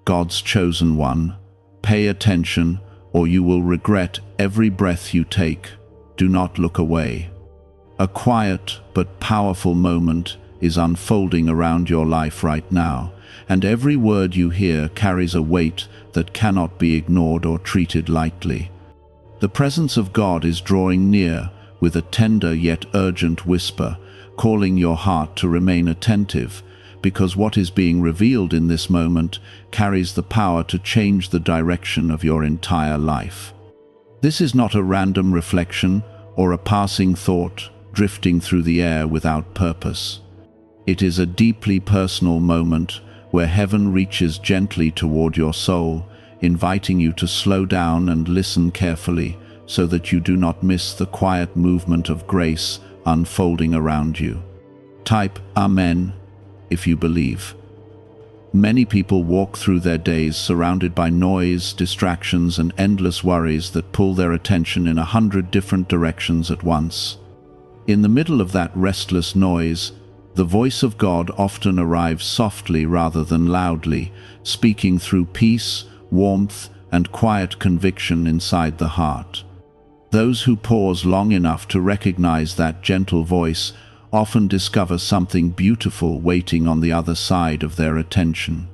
God's chosen one. Pay attention, or you will regret every breath you take. Do not look away. A quiet but powerful moment is unfolding around your life right now, and every word you hear carries a weight that cannot be ignored or treated lightly. The presence of God is drawing near with a tender yet urgent whisper, calling your heart to remain attentive, because what is being revealed in this moment carries the power to change the direction of your entire life. This is not a random reflection or a passing thought drifting through the air without purpose. It is a deeply personal moment where heaven reaches gently toward your soul, inviting you to slow down and listen carefully so that you do not miss the quiet movement of grace unfolding around you. Type Amen if you believe. Many people walk through their days surrounded by noise, distractions, and endless worries that pull their attention in 100 different directions at once. In the middle of that restless noise, the voice of God often arrives softly rather than loudly, speaking through peace, warmth, and quiet conviction inside the heart. Those who pause long enough to recognize that gentle voice often discover something beautiful waiting on the other side of their attention.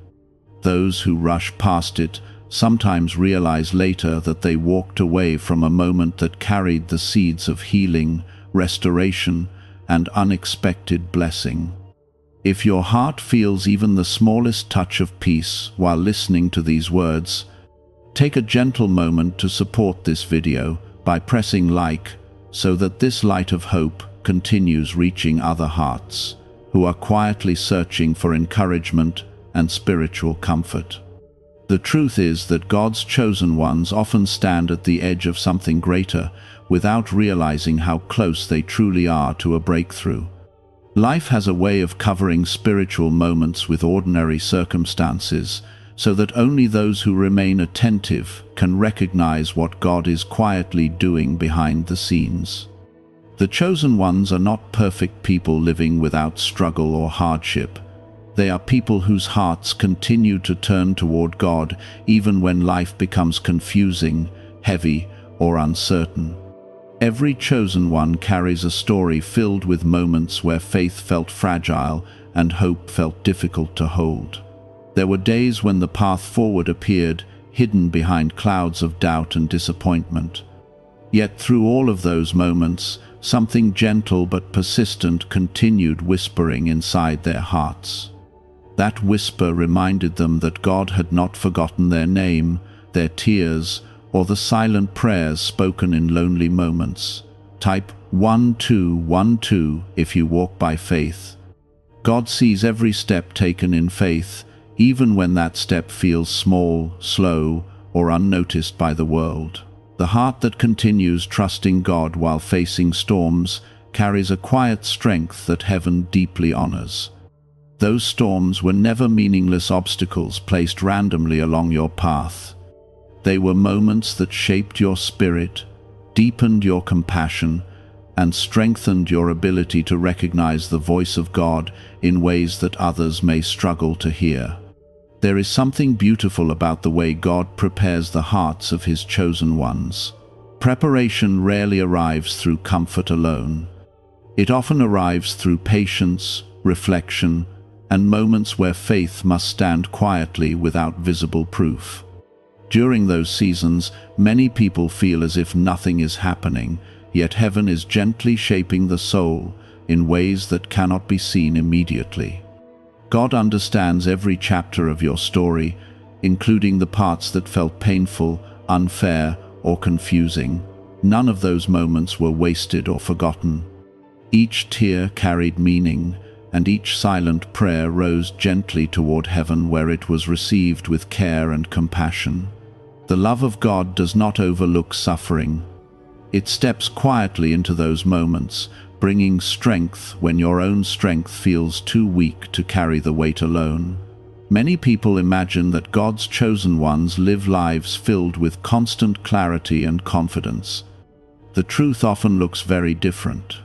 Those who rush past it sometimes realize later that they walked away from a moment that carried the seeds of healing, restoration, and unexpected blessing. If your heart feels even the smallest touch of peace while listening to these words, take a gentle moment to support this video by pressing like, so that this light of hope continues reaching other hearts who are quietly searching for encouragement and spiritual comfort. The truth is that God's chosen ones often stand at the edge of something greater without realizing how close they truly are to a breakthrough. Life has a way of covering spiritual moments with ordinary circumstances, so that only those who remain attentive can recognize what God is quietly doing behind the scenes. The chosen ones are not perfect people living without struggle or hardship. They are people whose hearts continue to turn toward God even when life becomes confusing, heavy, or uncertain. Every chosen one carries a story filled with moments where faith felt fragile and hope felt difficult to hold. There were days when the path forward appeared hidden behind clouds of doubt and disappointment. Yet through all of those moments, something gentle but persistent continued whispering inside their hearts. That whisper reminded them that God had not forgotten their name, their tears, or the silent prayers spoken in lonely moments. Type 1212 if you walk by faith. God sees every step taken in faith, even when that step feels small, slow, or unnoticed by the world. The heart that continues trusting God while facing storms carries a quiet strength that heaven deeply honors. Those storms were never meaningless obstacles placed randomly along your path. They were moments that shaped your spirit, deepened your compassion, and strengthened your ability to recognize the voice of God in ways that others may struggle to hear. There is something beautiful about the way God prepares the hearts of His chosen ones. Preparation rarely arrives through comfort alone. It often arrives through patience, reflection, and moments where faith must stand quietly without visible proof. During those seasons, many people feel as if nothing is happening, yet heaven is gently shaping the soul in ways that cannot be seen immediately. God understands every chapter of your story, including the parts that felt painful, unfair, or confusing. None of those moments were wasted or forgotten. Each tear carried meaning, and each silent prayer rose gently toward heaven where it was received with care and compassion. The love of God does not overlook suffering. It steps quietly into those moments, bringing strength when your own strength feels too weak to carry the weight alone. Many people imagine that God's chosen ones live lives filled with constant clarity and confidence. The truth often looks very different.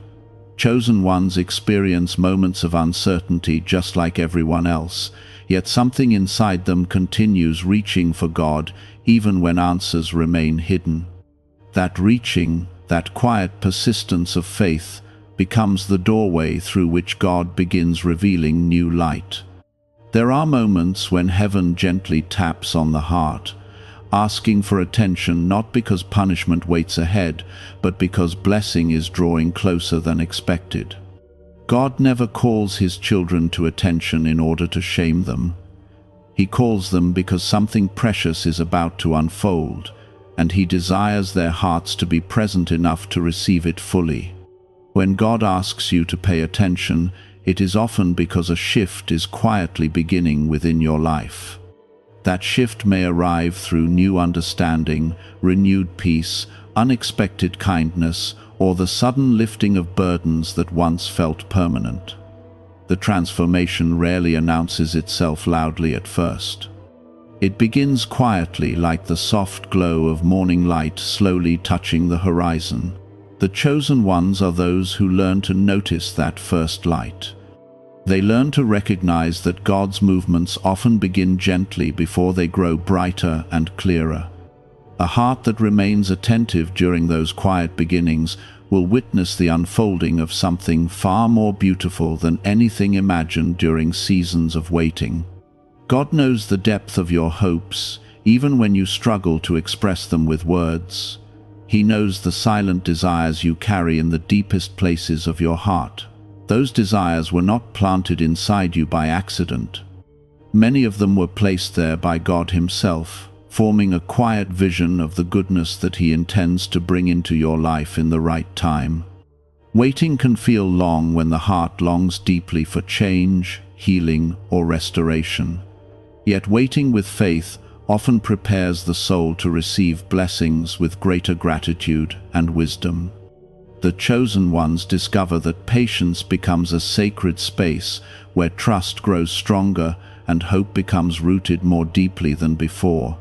Chosen ones experience moments of uncertainty just like everyone else, yet something inside them continues reaching for God even when answers remain hidden. That reaching, that quiet persistence of faith, becomes the doorway through which God begins revealing new light. There are moments when heaven gently taps on the heart, asking for attention not because punishment waits ahead, but because blessing is drawing closer than expected. God never calls his children to attention in order to shame them. He calls them because something precious is about to unfold, and he desires their hearts to be present enough to receive it fully. When God asks you to pay attention, it is often because a shift is quietly beginning within your life. That shift may arrive through new understanding, renewed peace, unexpected kindness, or the sudden lifting of burdens that once felt permanent. The transformation rarely announces itself loudly at first. It begins quietly, like the soft glow of morning light slowly touching the horizon. The chosen ones are those who learn to notice that first light. They learn to recognize that God's movements often begin gently before they grow brighter and clearer. A heart that remains attentive during those quiet beginnings will witness the unfolding of something far more beautiful than anything imagined during seasons of waiting. God knows the depth of your hopes, even when you struggle to express them with words. He knows the silent desires you carry in the deepest places of your heart. Those desires were not planted inside you by accident. Many of them were placed there by God himself, forming a quiet vision of the goodness that he intends to bring into your life in the right time. Waiting can feel long when the heart longs deeply for change, healing, or restoration. Yet waiting with faith often prepares the soul to receive blessings with greater gratitude and wisdom. The chosen ones discover that patience becomes a sacred space where trust grows stronger and hope becomes rooted more deeply than before.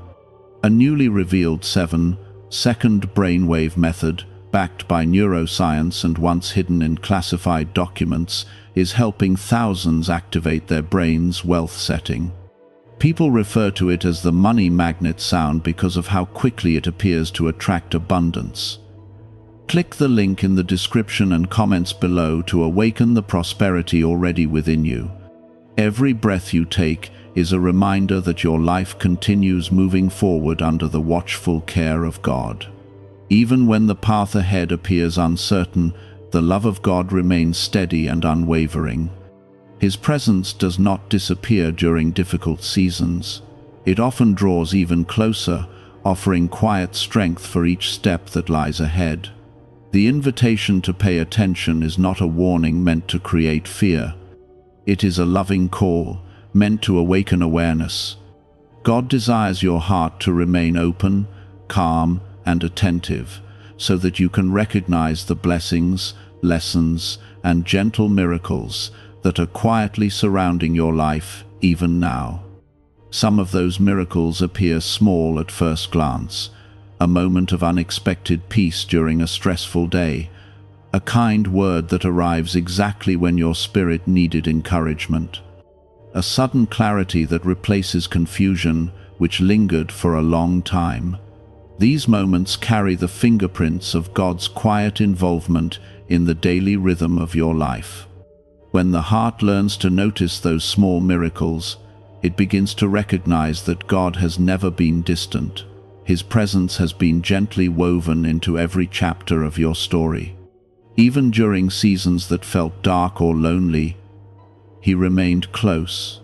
A newly revealed 7-second brainwave method, backed by neuroscience and once hidden in classified documents, is helping thousands activate their brain's wealth setting. People refer to it as the money magnet sound because of how quickly it appears to attract abundance. Click the link in the description and comments below to awaken the prosperity already within you. Every breath you take is a reminder that your life continues moving forward under the watchful care of God. Even when the path ahead appears uncertain, the love of God remains steady and unwavering. His presence does not disappear during difficult seasons. It often draws even closer, offering quiet strength for each step that lies ahead. The invitation to pay attention is not a warning meant to create fear. It is a loving call, meant to awaken awareness. God desires your heart to remain open, calm, and attentive, so that you can recognize the blessings, lessons, and gentle miracles that are quietly surrounding your life even now. Some of those miracles appear small at first glance: a moment of unexpected peace during a stressful day, a kind word that arrives exactly when your spirit needed encouragement, a sudden clarity that replaces confusion which lingered for a long time. These moments carry the fingerprints of God's quiet involvement in the daily rhythm of your life. When the heart learns to notice those small miracles, it begins to recognize that God has never been distant. His presence has been gently woven into every chapter of your story. Even during seasons that felt dark or lonely, he remained close,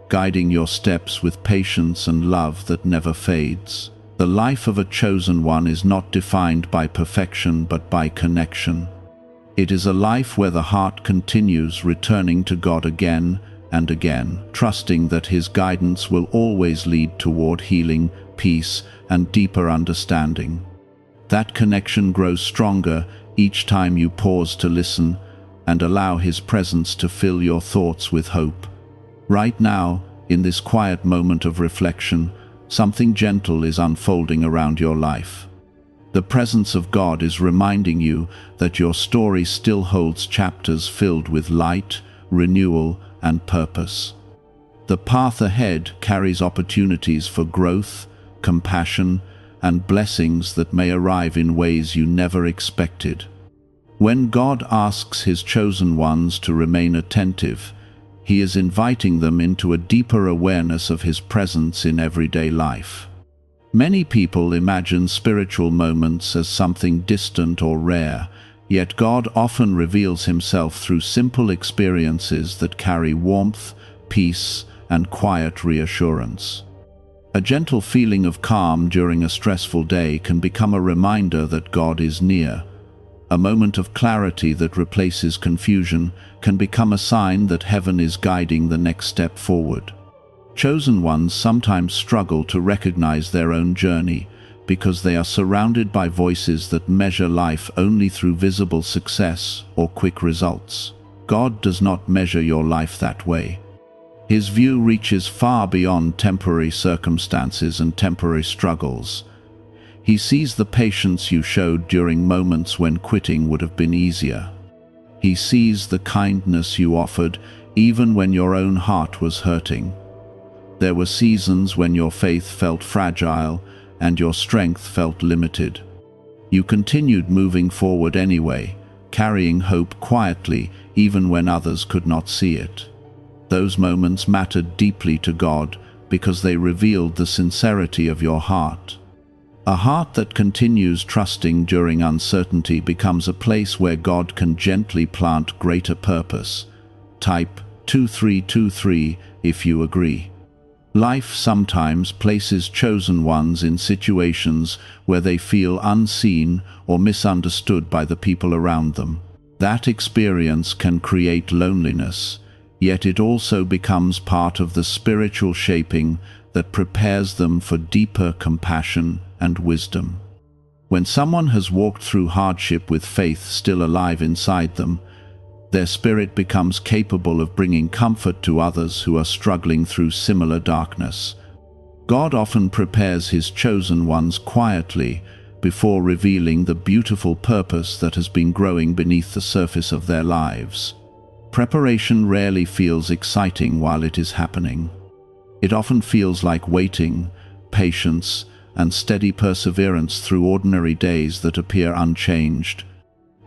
guiding your steps with patience and love that never fades. The life of a chosen one is not defined by perfection but by connection. It is a life where the heart continues returning to God again and again, trusting that his guidance will always lead toward healing, peace, and deeper understanding. That connection grows stronger each time you pause to listen and allow his presence to fill your thoughts with hope. Right now, in this quiet moment of reflection, something gentle is unfolding around your life. The presence of God is reminding you that your story still holds chapters filled with light, renewal, and purpose. The path ahead carries opportunities for growth, compassion, and blessings that may arrive in ways you never expected. When God asks His chosen ones to remain attentive, He is inviting them into a deeper awareness of His presence in everyday life. Many people imagine spiritual moments as something distant or rare, yet God often reveals Himself through simple experiences that carry warmth, peace, and quiet reassurance. A gentle feeling of calm during a stressful day can become a reminder that God is near. A moment of clarity that replaces confusion can become a sign that heaven is guiding the next step forward. Chosen ones sometimes struggle to recognize their own journey because they are surrounded by voices that measure life only through visible success or quick results. God does not measure your life that way. His view reaches far beyond temporary circumstances and temporary struggles. He sees the patience you showed during moments when quitting would have been easier. He sees the kindness you offered even when your own heart was hurting. There were seasons when your faith felt fragile and your strength felt limited. You continued moving forward anyway, carrying hope quietly even when others could not see it. Those moments mattered deeply to God because they revealed the sincerity of your heart. A heart that continues trusting during uncertainty becomes a place where God can gently plant greater purpose. Type 2323 if you agree. Life sometimes places chosen ones in situations where they feel unseen or misunderstood by the people around them. That experience can create loneliness, yet it also becomes part of the spiritual shaping that prepares them for deeper compassion and wisdom. When someone has walked through hardship with faith still alive inside them, their spirit becomes capable of bringing comfort to others who are struggling through similar darkness. God often prepares His chosen ones quietly before revealing the beautiful purpose that has been growing beneath the surface of their lives. Preparation rarely feels exciting while it is happening. It often feels like waiting, patience, and steady perseverance through ordinary days that appear unchanged.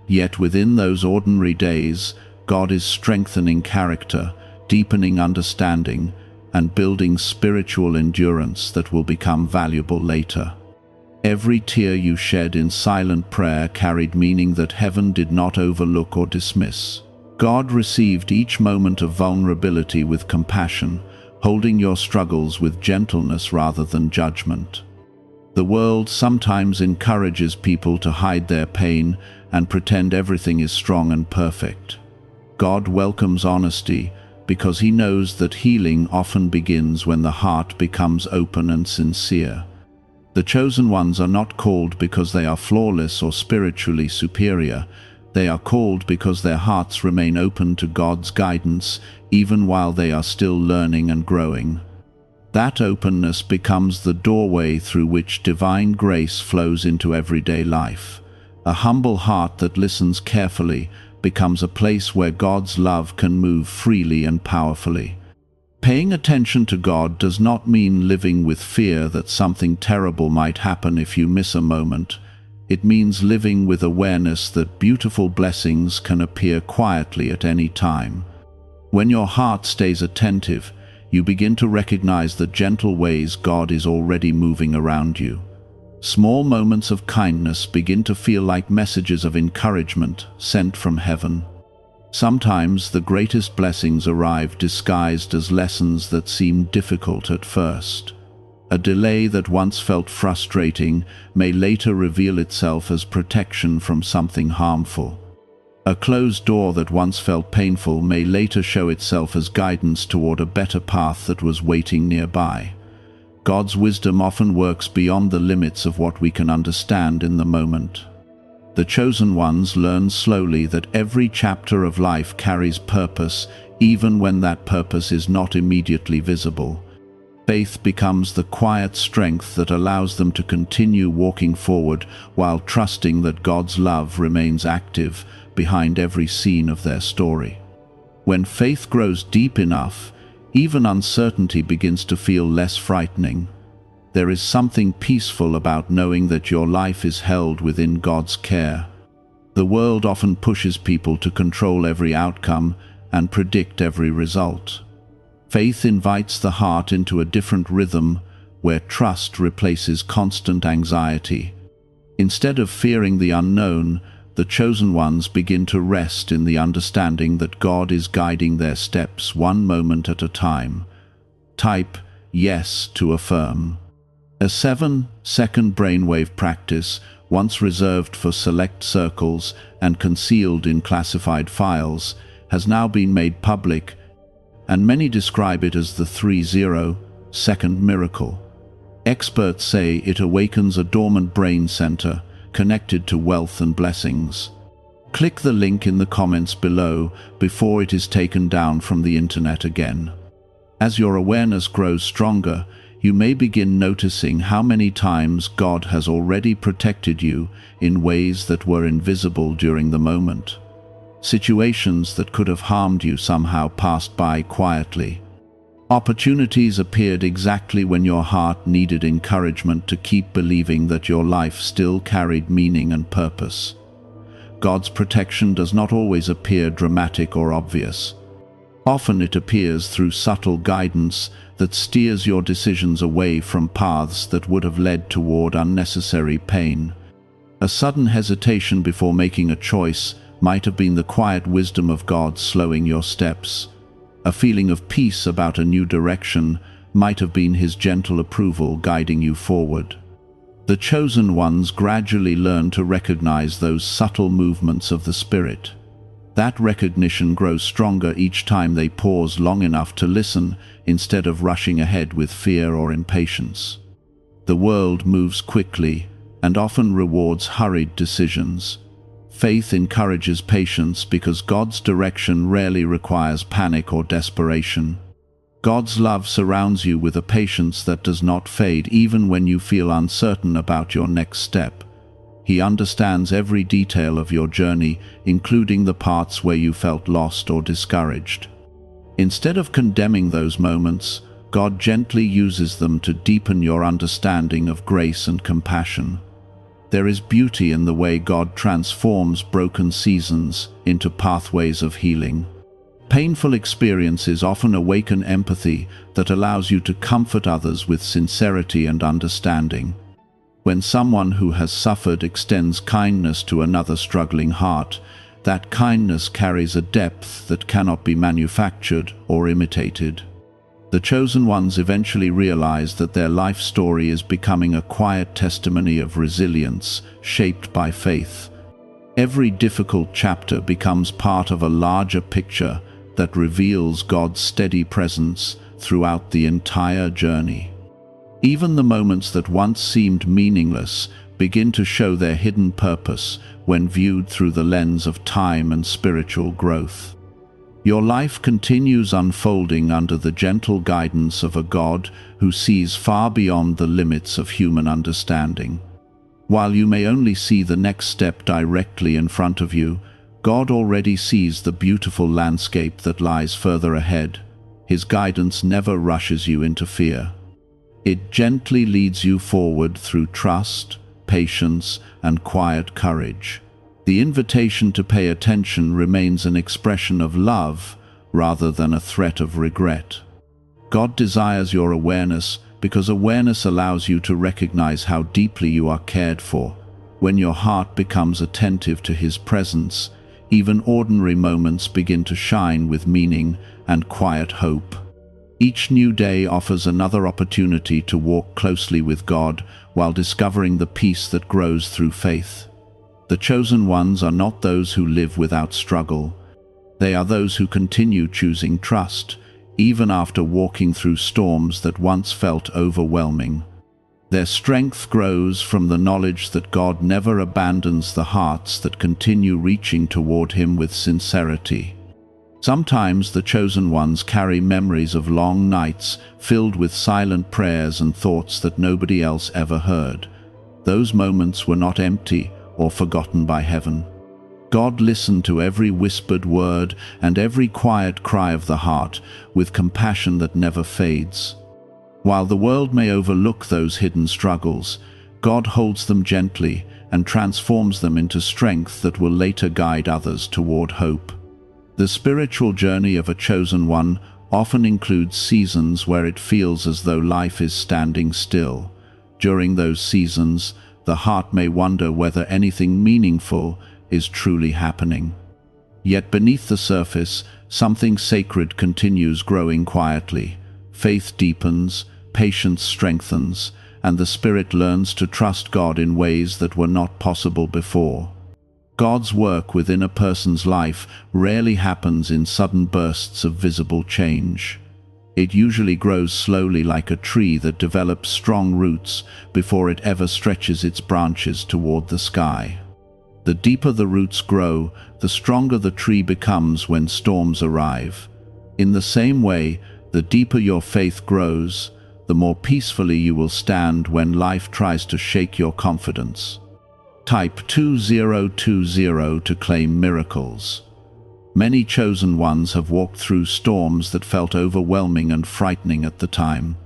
Yet within those ordinary days, God is strengthening character, deepening understanding, and building spiritual endurance that will become valuable later. Every tear you shed in silent prayer carried meaning that heaven did not overlook or dismiss. God received each moment of vulnerability with compassion, holding your struggles with gentleness rather than judgment. The world sometimes encourages people to hide their pain and pretend everything is strong and perfect. God welcomes honesty because He knows that healing often begins when the heart becomes open and sincere. The chosen ones are not called because they are flawless or spiritually superior. They are called because their hearts remain open to God's guidance even while they are still learning and growing. That openness becomes the doorway through which divine grace flows into everyday life. A humble heart that listens carefully becomes a place where God's love can move freely and powerfully. Paying attention to God does not mean living with fear that something terrible might happen if you miss a moment. It means living with awareness that beautiful blessings can appear quietly at any time. When your heart stays attentive, you begin to recognize the gentle ways God is already moving around you. Small moments of kindness begin to feel like messages of encouragement sent from heaven. Sometimes the greatest blessings arrive disguised as lessons that seem difficult at first. A delay that once felt frustrating may later reveal itself as protection from something harmful. A closed door that once felt painful may later show itself as guidance toward a better path that was waiting nearby. God's wisdom often works beyond the limits of what we can understand in the moment. The chosen ones learn slowly that every chapter of life carries purpose, even when that purpose is not immediately visible. Faith becomes the quiet strength that allows them to continue walking forward while trusting that God's love remains active behind every scene of their story. When faith grows deep enough, even uncertainty begins to feel less frightening. There is something peaceful about knowing that your life is held within God's care. The world often pushes people to control every outcome and predict every result. Faith invites the heart into a different rhythm where trust replaces constant anxiety. Instead of fearing the unknown, the chosen ones begin to rest in the understanding that God is guiding their steps one moment at a time. Type yes to affirm. A 7-second brainwave practice, once reserved for select circles and concealed in classified files, has now been made public, and many describe it as the 30-second miracle. Experts say it awakens a dormant brain center connected to wealth and blessings. Click the link in the comments below before it is taken down from the internet again. As your awareness grows stronger, you may begin noticing how many times God has already protected you in ways that were invisible during the moment. Situations that could have harmed you somehow passed by quietly. Opportunities appeared exactly when your heart needed encouragement to keep believing that your life still carried meaning and purpose. God's protection does not always appear dramatic or obvious. Often it appears through subtle guidance that steers your decisions away from paths that would have led toward unnecessary pain. A sudden hesitation before making a choice might have been the quiet wisdom of God slowing your steps. A feeling of peace about a new direction might have been His gentle approval guiding you forward. The chosen ones gradually learn to recognize those subtle movements of the Spirit. That recognition grows stronger each time they pause long enough to listen instead of rushing ahead with fear or impatience. The world moves quickly and often rewards hurried decisions. Faith encourages patience because God's direction rarely requires panic or desperation. God's love surrounds you with a patience that does not fade even when you feel uncertain about your next step. He understands every detail of your journey, including the parts where you felt lost or discouraged. Instead of condemning those moments, God gently uses them to deepen your understanding of grace and compassion. There is beauty in the way God transforms broken seasons into pathways of healing. Painful experiences often awaken empathy that allows you to comfort others with sincerity and understanding. When someone who has suffered extends kindness to another struggling heart, that kindness carries a depth that cannot be manufactured or imitated. The chosen ones eventually realize that their life story is becoming a quiet testimony of resilience, shaped by faith. Every difficult chapter becomes part of a larger picture that reveals God's steady presence throughout the entire journey. Even the moments that once seemed meaningless begin to show their hidden purpose when viewed through the lens of time and spiritual growth. Your life continues unfolding under the gentle guidance of a God who sees far beyond the limits of human understanding. While you may only see the next step directly in front of you, God already sees the beautiful landscape that lies further ahead. His guidance never rushes you into fear. It gently leads you forward through trust, patience, and quiet courage. The invitation to pay attention remains an expression of love rather than a threat of regret. God desires your awareness because awareness allows you to recognize how deeply you are cared for. When your heart becomes attentive to His presence, even ordinary moments begin to shine with meaning and quiet hope. Each new day offers another opportunity to walk closely with God while discovering the peace that grows through faith. The chosen ones are not those who live without struggle. They are those who continue choosing trust, even after walking through storms that once felt overwhelming. Their strength grows from the knowledge that God never abandons the hearts that continue reaching toward Him with sincerity. Sometimes the chosen ones carry memories of long nights filled with silent prayers and thoughts that nobody else ever heard. Those moments were not empty or forgotten by heaven. God listened to every whispered word and every quiet cry of the heart with compassion that never fades. While the world may overlook those hidden struggles, God holds them gently and transforms them into strength that will later guide others toward hope. The spiritual journey of a chosen one often includes seasons where it feels as though life is standing still. During those seasons, the heart may wonder whether anything meaningful is truly happening. Yet beneath the surface, something sacred continues growing quietly. Faith deepens, patience strengthens, and the spirit learns to trust God in ways that were not possible before. God's work within a person's life rarely happens in sudden bursts of visible change. It usually grows slowly, like a tree that develops strong roots before it ever stretches its branches toward the sky. The deeper the roots grow, the stronger the tree becomes when storms arrive. In the same way, the deeper your faith grows, the more peacefully you will stand when life tries to shake your confidence. Type 2020 to claim miracles. Many chosen ones have walked through storms that felt overwhelming and frightening at the time.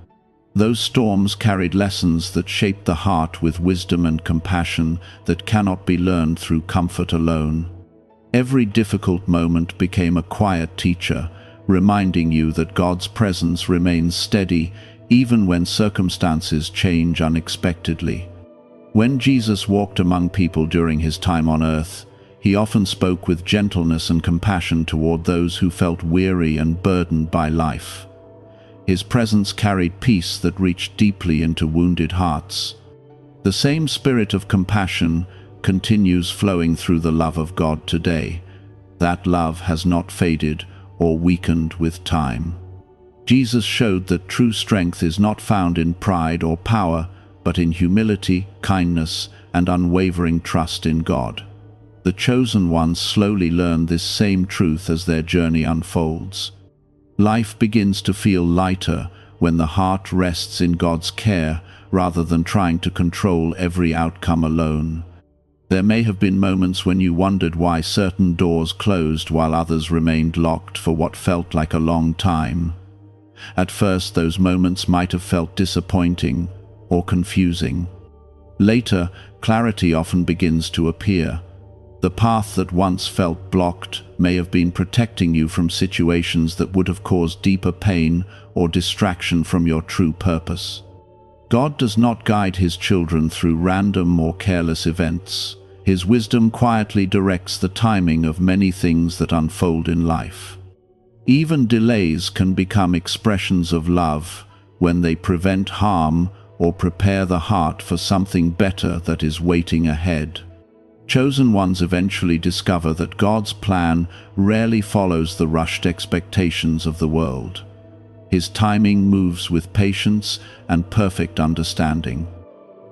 Those storms carried lessons that shaped the heart with wisdom and compassion that cannot be learned through comfort alone. Every difficult moment became a quiet teacher, reminding you that God's presence remains steady even when circumstances change unexpectedly. When Jesus walked among people during his time on earth, he often spoke with gentleness and compassion toward those who felt weary and burdened by life. His presence carried peace that reached deeply into wounded hearts. The same spirit of compassion continues flowing through the love of God today. That love has not faded or weakened with time. Jesus showed that true strength is not found in pride or power, but in humility, kindness, and unwavering trust in God. The chosen ones slowly learn this same truth as their journey unfolds. Life begins to feel lighter when the heart rests in God's care rather than trying to control every outcome alone. There may have been moments when you wondered why certain doors closed while others remained locked for what felt like a long time. At first, those moments might have felt disappointing or confusing. Later, clarity often begins to appear. The path that once felt blocked may have been protecting you from situations that would have caused deeper pain or distraction from your true purpose. God does not guide his children through random or careless events. His wisdom quietly directs the timing of many things that unfold in life. Even delays can become expressions of love when they prevent harm or prepare the heart for something better that is waiting ahead. Chosen ones eventually discover that God's plan rarely follows the rushed expectations of the world. His timing moves with patience and perfect understanding.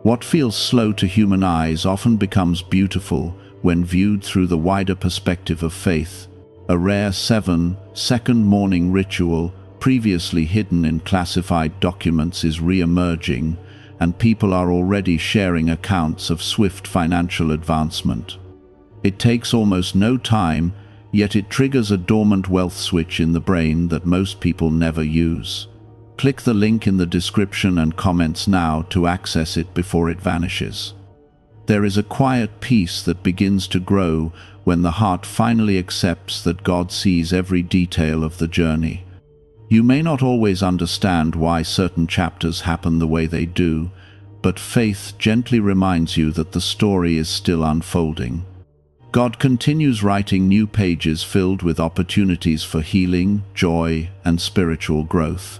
What feels slow to human eyes often becomes beautiful when viewed through the wider perspective of faith. A rare 7-second morning ritual, previously hidden in classified documents, is re-emerging, and people are already sharing accounts of swift financial advancement. It takes almost no time, yet it triggers a dormant wealth switch in the brain that most people never use. Click the link in the description and comments now to access it before it vanishes. There is a quiet peace that begins to grow when the heart finally accepts that God sees every detail of the journey. You may not always understand why certain chapters happen the way they do, but faith gently reminds you that the story is still unfolding. God continues writing new pages filled with opportunities for healing, joy, and spiritual growth.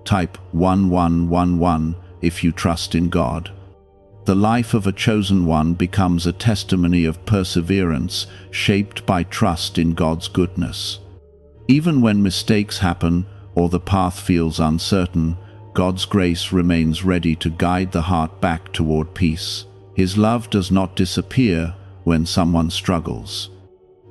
Type 1111 if you trust in God. The life of a chosen one becomes a testimony of perseverance shaped by trust in God's goodness. Even when mistakes happen or the path feels uncertain, God's grace remains ready to guide the heart back toward peace. His love does not disappear when someone struggles.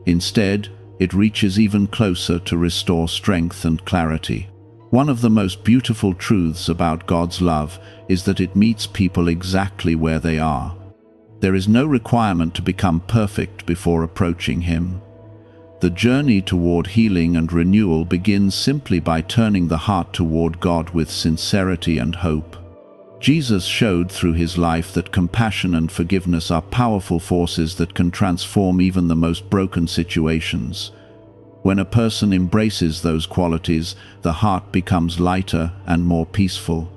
Instead, it reaches even closer to restore strength and clarity. One of the most beautiful truths about God's love is that it meets people exactly where they are. There is no requirement to become perfect before approaching Him. The journey toward healing and renewal begins simply by turning the heart toward God with sincerity and hope. Jesus showed through His life that compassion and forgiveness are powerful forces that can transform even the most broken situations. When a person embraces those qualities, the heart becomes lighter and more peaceful.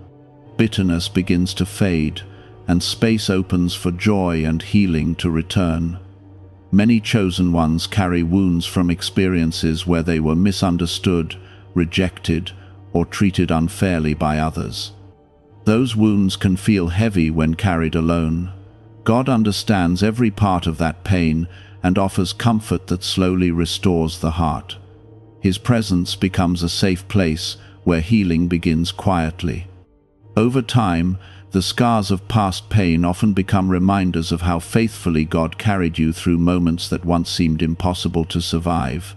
Bitterness begins to fade, and space opens for joy and healing to return. Many chosen ones carry wounds from experiences where they were misunderstood, rejected, or treated unfairly by others. Those wounds can feel heavy when carried alone. God understands every part of that pain and offers comfort that slowly restores the heart. His presence becomes a safe place where healing begins quietly. Over time, the scars of past pain often become reminders of how faithfully God carried you through moments that once seemed impossible to survive.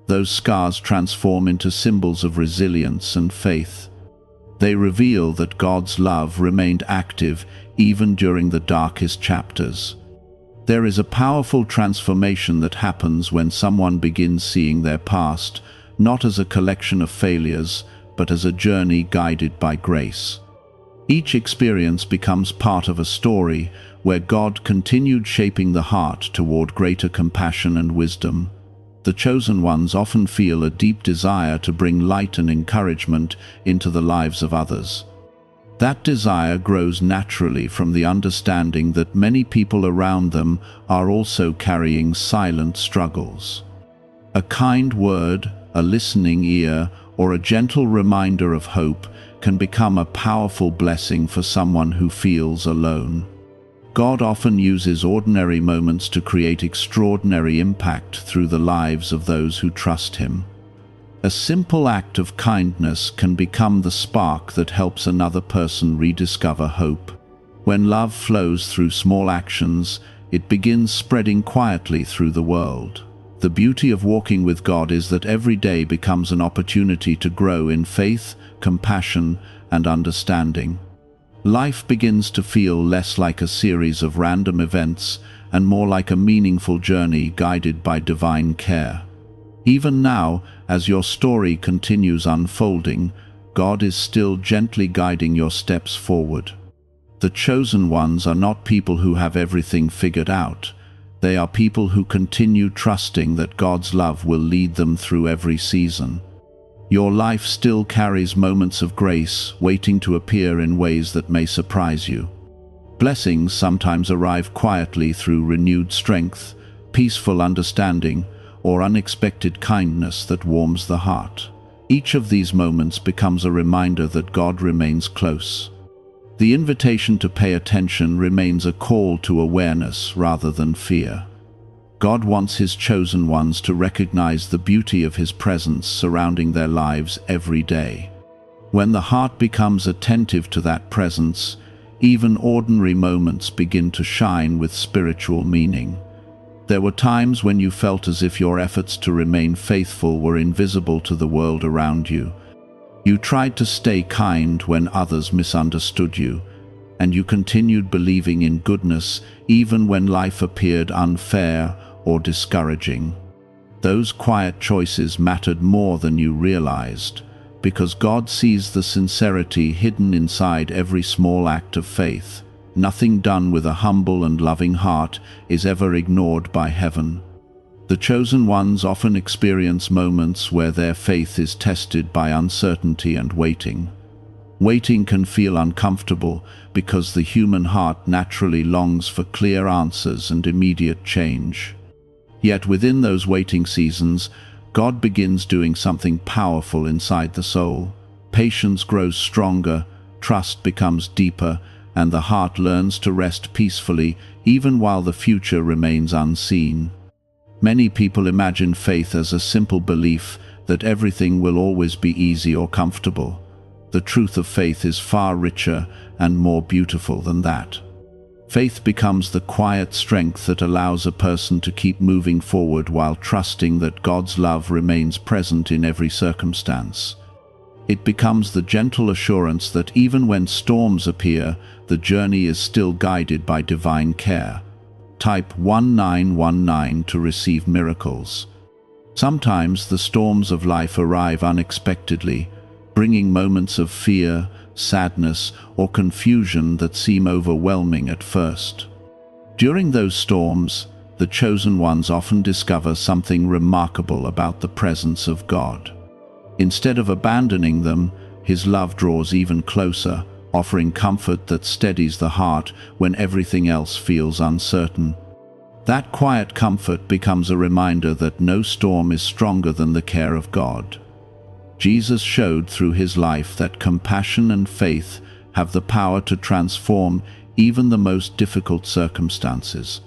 Those scars transform into symbols of resilience and faith. They reveal that God's love remained active even during the darkest chapters. There is a powerful transformation that happens when someone begins seeing their past, not as a collection of failures, but as a journey guided by grace. Each experience becomes part of a story where God continued shaping the heart toward greater compassion and wisdom. The chosen ones often feel a deep desire to bring light and encouragement into the lives of others. That desire grows naturally from the understanding that many people around them are also carrying silent struggles. A kind word, a listening ear, or a gentle reminder of hope can become a powerful blessing for someone who feels alone. God often uses ordinary moments to create extraordinary impact through the lives of those who trust Him. A simple act of kindness can become the spark that helps another person rediscover hope. When love flows through small actions, it begins spreading quietly through the world. The beauty of walking with God is that every day becomes an opportunity to grow in faith, compassion, and understanding. Life begins to feel less like a series of random events and more like a meaningful journey guided by divine care. Even now, as your story continues unfolding, God is still gently guiding your steps forward. The chosen ones are not people who have everything figured out. They are people who continue trusting that God's love will lead them through every season. Your life still carries moments of grace waiting to appear in ways that may surprise you. Blessings sometimes arrive quietly through renewed strength, peaceful understanding, or unexpected kindness that warms the heart. Each of these moments becomes a reminder that God remains close. The invitation to pay attention remains a call to awareness rather than fear. God wants His chosen ones to recognize the beauty of His presence surrounding their lives every day. When the heart becomes attentive to that presence, even ordinary moments begin to shine with spiritual meaning. There were times when you felt as if your efforts to remain faithful were invisible to the world around you. You tried to stay kind when others misunderstood you, and you continued believing in goodness even when life appeared unfair or discouraging. Those quiet choices mattered more than you realized, because God sees the sincerity hidden inside every small act of faith. Nothing done with a humble and loving heart is ever ignored by heaven. The chosen ones often experience moments where their faith is tested by uncertainty and waiting. Waiting can feel uncomfortable because the human heart naturally longs for clear answers and immediate change. Yet within those waiting seasons, God begins doing something powerful inside the soul. Patience grows stronger, trust becomes deeper, and the heart learns to rest peacefully even while the future remains unseen. Many people imagine faith as a simple belief that everything will always be easy or comfortable. The truth of faith is far richer and more beautiful than that. Faith becomes the quiet strength that allows a person to keep moving forward while trusting that God's love remains present in every circumstance. It becomes the gentle assurance that even when storms appear, the journey is still guided by divine care. Type 1919 to receive miracles. Sometimes the storms of life arrive unexpectedly, bringing moments of fear, sadness, or confusion that seem overwhelming at first. During those storms, the chosen ones often discover something remarkable about the presence of God. Instead of abandoning them, His love draws even closer, offering comfort that steadies the heart when everything else feels uncertain. That quiet comfort becomes a reminder that no storm is stronger than the care of God. Jesus showed through His life that compassion and faith have the power to transform even the most difficult circumstances.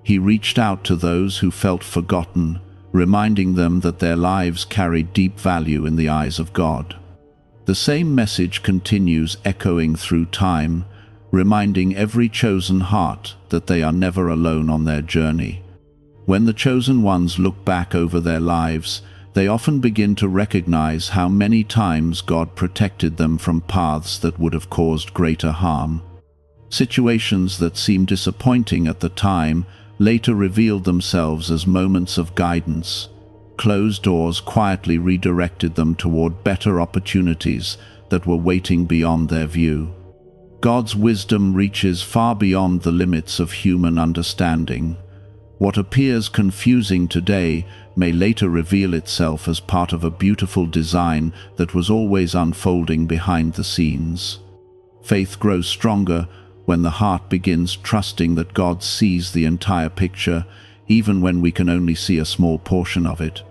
He reached out to those who felt forgotten, reminding them that their lives carried deep value in the eyes of God. The same message continues echoing through time, reminding every chosen heart that they are never alone on their journey. When the chosen ones look back over their lives, they often begin to recognize how many times God protected them from paths that would have caused greater harm. Situations that seemed disappointing at the time later revealed themselves as moments of guidance. Closed doors quietly redirected them toward better opportunities that were waiting beyond their view. God's wisdom reaches far beyond the limits of human understanding. What appears confusing today may later reveal itself as part of a beautiful design that was always unfolding behind the scenes. Faith grows stronger when the heart begins trusting that God sees the entire picture, even when we can only see a small portion of it.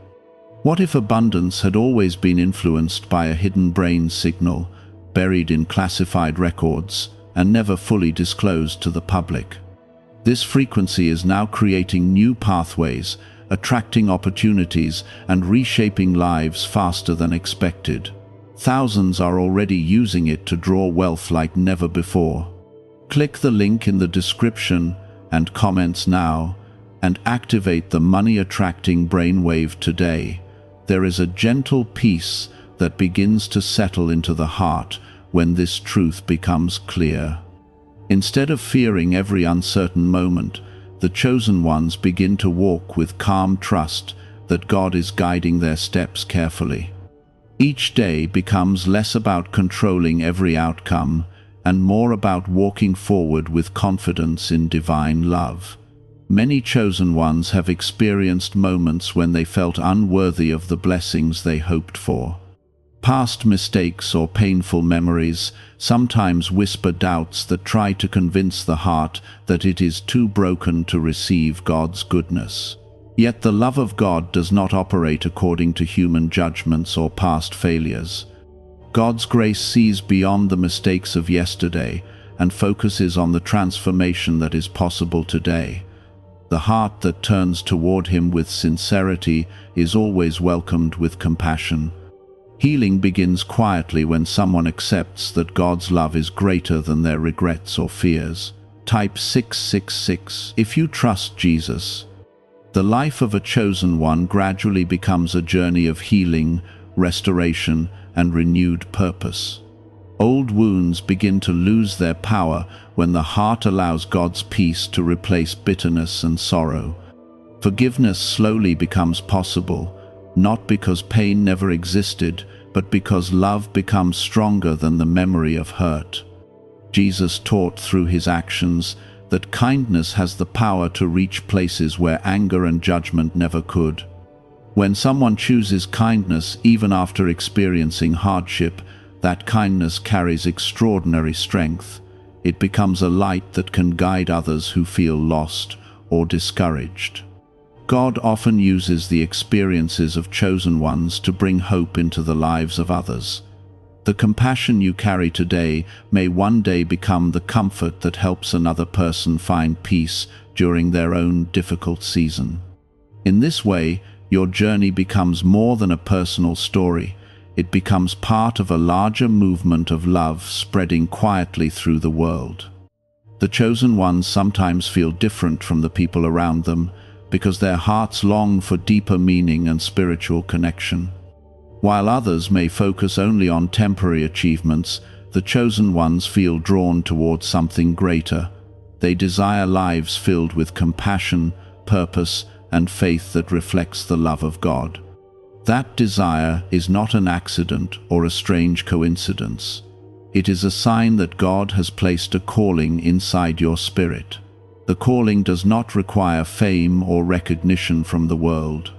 What if abundance had always been influenced by a hidden brain signal, buried in classified records, and never fully disclosed to the public? This frequency is now creating new pathways, attracting opportunities, and reshaping lives faster than expected. Thousands are already using it to draw wealth like never before. Click the link in the description and comments now, and activate the money-attracting brainwave today. There is a gentle peace that begins to settle into the heart when this truth becomes clear. Instead of fearing every uncertain moment, the chosen ones begin to walk with calm trust that God is guiding their steps carefully. Each day becomes less about controlling every outcome and more about walking forward with confidence in divine love. Many chosen ones have experienced moments when they felt unworthy of the blessings they hoped for. Past mistakes or painful memories sometimes whisper doubts that try to convince the heart that it is too broken to receive God's goodness. Yet the love of God does not operate according to human judgments or past failures. God's grace sees beyond the mistakes of yesterday and focuses on the transformation that is possible today. The heart that turns toward Him with sincerity is always welcomed with compassion. Healing begins quietly when someone accepts that God's love is greater than their regrets or fears. Type 666 if you trust Jesus. The life of a chosen one gradually becomes a journey of healing, restoration, and renewed purpose. Old wounds begin to lose their power when the heart allows God's peace to replace bitterness and sorrow. Forgiveness slowly becomes possible, not because pain never existed, but because love becomes stronger than the memory of hurt. Jesus taught through His actions that kindness has the power to reach places where anger and judgment never could. When someone chooses kindness even after experiencing hardship, that kindness carries extraordinary strength. It becomes a light that can guide others who feel lost or discouraged. God often uses the experiences of chosen ones to bring hope into the lives of others. The compassion you carry today may one day become the comfort that helps another person find peace during their own difficult season. In this way, your journey becomes more than a personal story. It becomes part of a larger movement of love spreading quietly through the world. The chosen ones sometimes feel different from the people around them because their hearts long for deeper meaning and spiritual connection. While others may focus only on temporary achievements, the chosen ones feel drawn towards something greater. They desire lives filled with compassion, purpose, and faith that reflects the love of God. That desire is not an accident or a strange coincidence. It is a sign that God has placed a calling inside your spirit. The calling does not require fame or recognition from the world.